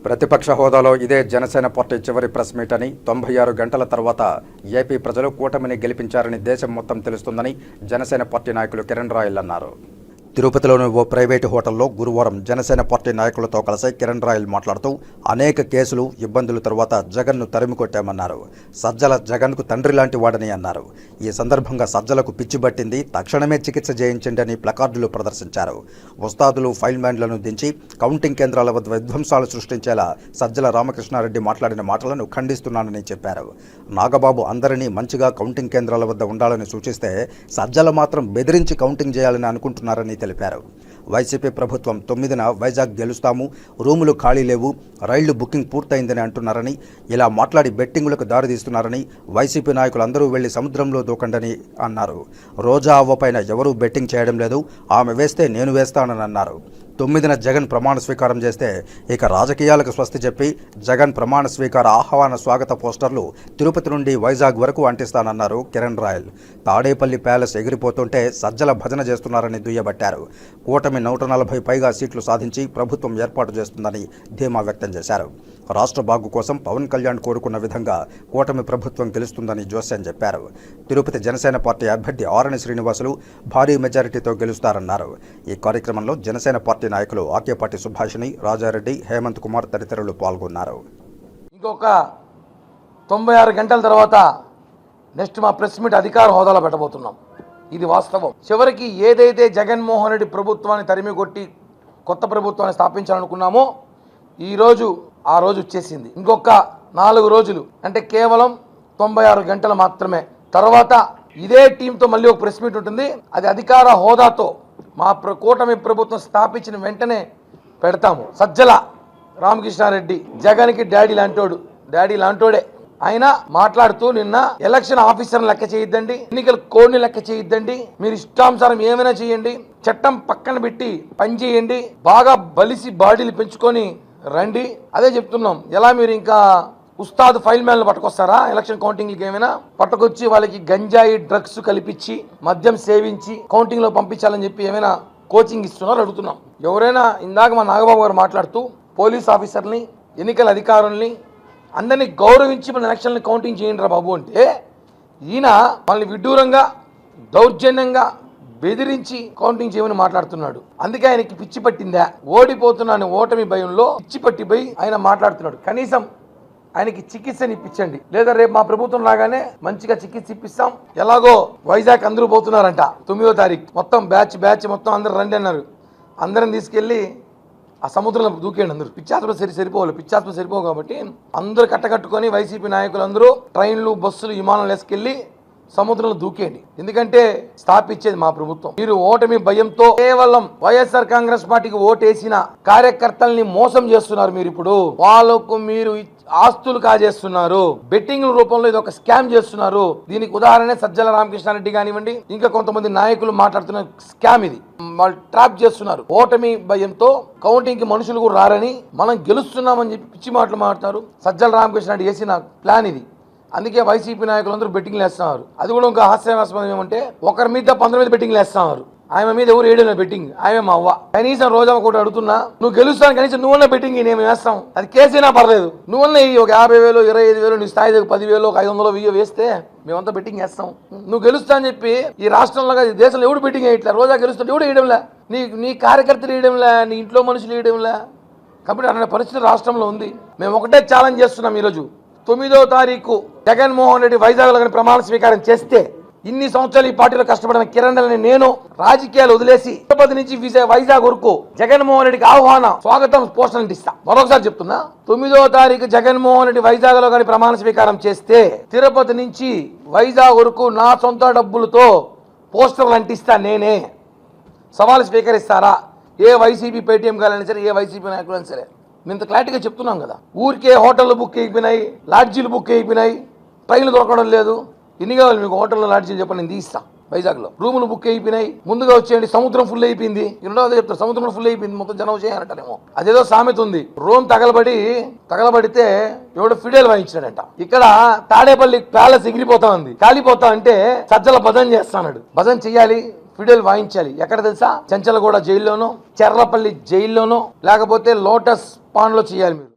ప్రతిపక్ష హోదాలో ఇదే జనసేన పార్టీ చివరి ప్రెస్ మీట్ అని 96 గంటల తర్వాత ఏపీ ప్రజలు కూటమిని గెలిపించారని దేశం మొత్తం తెలుస్తుందని జనసేన పార్టీ నాయకులు కిరణ్ రాయల్ అన్నారు. తిరుపతిలోని ఓ ప్రైవేటు హోటల్లో గురువారం జనసేన పార్టీ నాయకులతో కలిసి కిరణ్ రాయల్ మాట్లాడుతూ అనేక కేసులు ఇబ్బందుల తర్వాత జగన్ను తరిమికొట్టామన్నారు. సజ్జల జగన్కు తండ్రి లాంటి వాడని అన్నారు. ఈ సందర్భంగా సజ్జలకు పిచ్చిబట్టింది, తక్షణమే చికిత్స చేయించండి అని ప్లకార్డులు ప్రదర్శించారు. ఉస్తాదులు ఫైల్ మ్యాన్లను దించి కౌంటింగ్ కేంద్రాల వద్ద విధ్వంసాలు సృష్టించేలా సజ్జల రామకృష్ణారెడ్డి మాట్లాడిన మాటలను ఖండిస్తున్నానని చెప్పారు. నాగబాబు అందరినీ మంచిగా కౌంటింగ్ కేంద్రాల వద్ద ఉండాలని సూచిస్తే సజ్జల మాత్రం బెదిరించి కౌంటింగ్ చేయాలని అనుకుంటున్నారని తెలిపారు. వైసీపీ ప్రభుత్వం 9న వైజాగ్ గెలుస్తాము, రూములు ఖాళీ లేవు, రైళ్లు బుకింగ్ పూర్తయిందని అంటున్నారని, ఇలా మాట్లాడి బెట్టింగులకు దారితీస్తున్నారని, వైసీపీ నాయకులు అందరూ వెళ్లి సముద్రంలో దూకండని అన్నారు. రోజా అవ్వపైన ఎవరూ బెట్టింగ్ చేయడం లేదు, ఆమె వేస్తే నేను వేస్తానని అన్నారు. 9న జగన్ ప్రమాణ స్వీకారం చేస్తే ఇక రాజకీయాలకు స్వస్తి చెప్పి జగన్ ప్రమాణ స్వీకార ఆహ్వాన స్వాగత పోస్టర్లు తిరుపతి నుండి వైజాగ్ వరకు అంటిస్తానన్నారు కిరణ్ రాయల్. తాడేపల్లి ప్యాలెస్ ఎగిరిపోతుంటే సజ్జల భజన చేస్తున్నారని దుయ్యబట్టారు. కూటమి 140 పైగా సీట్లు సాధించి ప్రభుత్వం ఏర్పాటు చేస్తుందని ధీమా వ్యక్తం చేశారు. రాష్ట్ర బాగు కోసం పవన్ కళ్యాణ్ కోరుకున్న విధంగా కూటమి ప్రభుత్వం గెలుస్తుందని జోస్యం చెప్పారు. తిరుపతి జనసేన పార్టీ అభ్యర్థి ఆరణి శ్రీనివాసులు భారీ మెజారిటీతో గెలుస్తారన్నారు. ఈ కార్యక్రమంలో జనసేన పార్టీ నాయకులు ఆకేపాటి సుభాషిణి, రాజారెడ్డి, హేమంత్ కుమార్ తదితరులు పాల్గొన్నారు. ఇంకొక 96 గంటల తర్వాత నెక్స్ట్ మా ప్రెస్ మీట్ అధికార హోదాలో పెట్టబోతున్నాం. ఇది వాస్తవం. చివరికి ఏదైతే జగన్మోహన్ రెడ్డి ప్రభుత్వాన్ని తరిమి కొట్టి కొత్త ప్రభుత్వాన్ని స్థాపించాలనుకున్నామో ఈరోజు ఆ రోజు వచ్చేసింది. ఇంకొక 4 రోజులు అంటే కేవలం 96 గంటలు మాత్రమే. తర్వాత ఇదే టీంతో మళ్ళీ ఒక ప్రెస్ మీట్ ఉంటుంది. అది అధికార హోదాతో మా కూటమి ప్రభుత్వం స్థాపించిన వెంటనే పెడతాము. సజ్జల రామకృష్ణారెడ్డి జగన్కి డాడీ లాంటోడే. ఆయన మాట్లాడుతూ నిన్న ఎలక్షన్ ఆఫీసర్ని లెక్క చేయొద్దండి, ఎన్నికల కోడ్ని లెక్క చేయొద్దండి, మీరు ఇష్టానుసారం ఏమైనా చేయండి, చట్టం పక్కన పెట్టి పని చేయండి, బాగా బలిసి బాడీలు పెంచుకొని రండి. అదే చెప్తున్నాం. ఎలా మీరు ఇంకా ఉస్తాద్ ఫైల్ మ్యాన్లు పట్టుకొస్తారా? ఎలక్షన్ కౌంటింగ్కి ఏమైనా పట్టుకొచ్చి వాళ్ళకి గంజాయి డ్రగ్స్ కల్పించి మద్యం సేవించి కౌంటింగ్లో పంపించాలని చెప్పి ఏమైనా కోచింగ్ ఇస్తున్నారో అడుగుతున్నాం. ఎవరైనా ఇందాక మా నాగబాబు గారు మాట్లాడుతూ పోలీస్ ఆఫీసర్ని, ఎన్నికల అధికారుల్ని అందరినీ గౌరవించి మన ఎలక్షన్ని కౌంటింగ్ చేయండి రా బాబు అంటే ఈయన మనల్ని విడ్డూరంగా దౌర్జన్యంగా బెదిరించి కౌంటింగ్ చేయమని మాట్లాడుతున్నాడు. అందుకే ఆయనకి పిచ్చి పట్టిందా, ఓడిపోతున్నాను ఓటమి భయంలో పిచ్చి పట్టిపోయి ఆయన మాట్లాడుతున్నాడు. కనీసం ఆయనకి చికిత్సని ఇప్పించండి, లేదా రేపు మా ప్రభుత్వం లాగానే మంచిగా చికిత్స ఇప్పిస్తాం. ఎలాగో వైజాగ్ అందరూ పోతున్నారంట 9వ తారీఖు, మొత్తం బ్యాచ్ మొత్తం అందరు రండి అన్నారు. అందరం తీసుకెళ్లి ఆ సముద్రంలో దూకేయండి. అందరూ పిచ్చాసుపత్రి సరిపోవు కాబట్టి అందరూ కట్టకట్టుకొని వైసీపీ నాయకులు అందరూ ట్రైన్లు, బస్సులు, విమానాలు వేసుకెళ్లి సముద్రంలో దూకేయండి. ఎందుకంటే స్థాపించేది మా ప్రభుత్వం. మీరు ఓటమి భయంతో కేవలం వైఎస్ఆర్ కాంగ్రెస్ పార్టీకి ఓటేసిన కార్యకర్తల్ని మోసం చేస్తున్నారు. మీరు ఇప్పుడు వాళ్ళకు మీరు ఆస్తులు కాజేస్తున్నారు, బెట్టింగ్ రూపంలో ఇది ఒక స్కామ్ చేస్తున్నారు. దీనికి ఉదాహరణ సజ్జల రామకృష్ణారెడ్డి కానివ్వండి, ఇంకా కొంతమంది నాయకులు మాట్లాడుతున్న స్కామ్ ఇది. వాళ్ళు ట్రాప్ చేస్తున్నారు. ఓటమి భయంతో కౌంటింగ్ కి మనుషులు కూడా రారని, మనం గెలుస్తున్నామని చెప్పి పిచ్చి మాటలు మాట్లాడుతారు. సజ్జల రామకృష్ణారెడ్డి చేసిన ప్లాన్ ఇది. అందుకే వైసీపీ నాయకులు అందరూ బెట్టింగ్లు వేస్తున్నారు. అది కూడా ఇంకా హాస్యాస్పదం ఏమంటే ఒకరి మీద 15 మీద బెట్టింగ్లు వేస్తున్నారు. ఆమె మీద ఎవరు వేయడం బెట్టింగ్, ఆమె మా అవ్వ. కనీసం రోజా కూడా అడుగుతున్నా, నువ్వు గెలుస్తాను కనీసం నువ్వున్న బెట్టింగ్ నేను వేస్తాం, అది కేసైనా పర్లేదు, నువ్వున్న ఒక 50,000, 25,000, నీ స్థాయి 10,000, 500, 1000 వేస్తే మేమంతా బెట్టింగ్ వేస్తాం. నువ్వు గెలుస్తా అని చెప్పి ఈ రాష్ట్రంలో దేశంలో ఎవడు బెట్టింగ్ వేయట్లే. రోజా గెలుస్తుంటే ఎవడు వేయడంలే, నీ కార్యకర్తలు వేయడంలే, నీ ఇంట్లో మనుషులు వేయడంలే. కాబట్టి అనే పరిస్థితి రాష్ట్రంలో ఉంది. మేము ఒకటే ఛాలెంజ్ చేస్తున్నాం. ఈరోజు 9వ తారీఖు జగన్మోహన్ రెడ్డి వైజాగ్లో ప్రమాణ స్వీకారం చేస్తే ఇన్ని సంవత్సరాలు ఈ పార్టీలో కష్టపడిన కిరణ్ రాయల్ని నేను రాజకీయాలు వదిలేసి తిరుపతి నుంచి వైజాగ్ వరకు జగన్మోహన్ రెడ్డికి స్వాగతం పోస్టర్ అంటిస్తా. మరొకసారి చెప్తున్నా, 9వ తారీఖు జగన్మోహన్ రెడ్డి వైజాగ్ లో ప్రమాణ స్వీకారం చేస్తే తిరుపతి నుంచి వైజాగ్ వరకు నా సొంత డబ్బులతో పోస్టర్లు అంటిస్తా. నేనే సవాలు స్వీకరిస్తారా? ఏ వైసీపీ పేటీఎం గాలైనా సరే, ఏ వైసీపీ నాయకులైనా సరే. ఇంత క్లారిటీగా చెప్తున్నాం కదా. ఊరికే హోటళ్ళు బుక్ అయిపోయినాయి, లాడ్జీలు బుక్ అయిపోయినాయి, ట్రైన్లు దొరకడం లేదు. ఎన్ని కావాలి మీకు హోటల్లో, లాడ్జీలు చెప్పండి, నేను తీస్తా. వైజాగ్లో రూములు బుక్ అయిపోయినాయి, ముందుగా వచ్చేయండి. సముద్రం ఫుల్ అయిపోయింది. రెండోది చెప్తారు, సముద్రం ఫుల్ అయిపోయింది, మొత్తం జనం చేయాలంటారేమో. అదేదో సామెత ఉంది, రోమ్ తగలబడితే ఎవడో ఫిడేల్ వాయించాడంట. ఇక్కడ తాడేపల్లి ప్యాలెస్ ఎగిరిపోతా ఉంది, కాలిపోతా అంటే సజ్జల భజన చేస్తాడు. భజన చెయ్యాలి, ఫిడేల్ వాయించాలి. ఎక్కడ తెలుసా? చెంచలగూడ జైల్లోనో, చెర్లపల్లి జైల్లోనో, లేకపోతే లోటస్ పాండ్లో చేయాలి మీరు.